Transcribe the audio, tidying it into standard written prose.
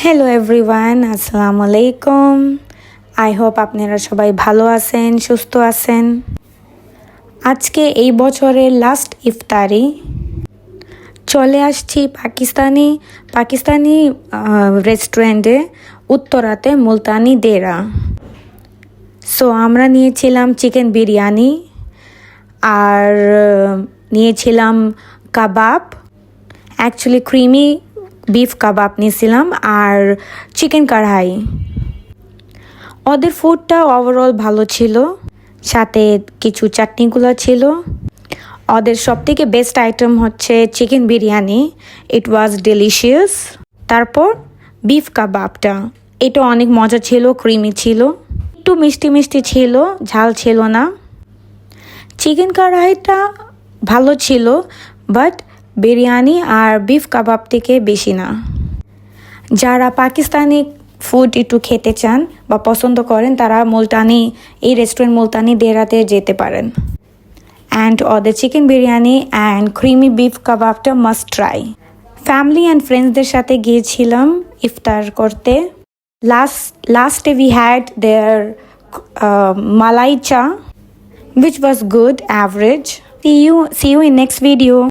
Hello everyone, আসসালামু আলাইকুম। I hope আপনারা সবাই ভালো আছেন, সুস্থ আছেন। আজকে এই বছরের লাস্ট ইফতারি চলে আসছি পাকিস্তানি রেস্টুরেন্টে উত্তরাতে মুলতানি দেরা। সো আমরা নিয়েছিলাম চিকেন বিরিয়ানি আর নিয়েছিলাম কাবাব, অ্যাকচুয়ালি ক্রিমি বিফ কাবাব নিয়েছিলাম আর চিকেন কড়াই। ওদের ফুডটা ওভারঅল ভালো ছিল, সাথে কিছু চাটনিগুলো ছিল। ওদের সবথেকে বেস্ট আইটেম হচ্ছে চিকেন বিরিয়ানি, ইট ওয়াজ ডেলিশিয়াস। তারপর বিফ কাবাবটা, এটা অনেক মজা ছিল, ক্রিমি ছিল, একটু মিষ্টি মিষ্টি ছিল, ঝাল ছিল না। চিকেন কড়াইটা ভালো ছিল, বাট বিরিয়ানি আর বিফ কাবাব থেকে বেশি না। যারা পাকিস্তানি ফুড একটু খেতে চান বা পছন্দ করেন, তারা এই রেস্টুরেন্ট মুলতানি দেরাতে যেতে পারেন। অ্যান্ড ওদের chicken biryani and creamy beef কাবাবটা মাস্ট ট্রাই। ফ্যামিলি অ্যান্ড ফ্রেন্ডসদের সাথে গিয়েছিলাম ইফতার করতে। লাস্টে we had there malai cha, which was good, average. See you in next video.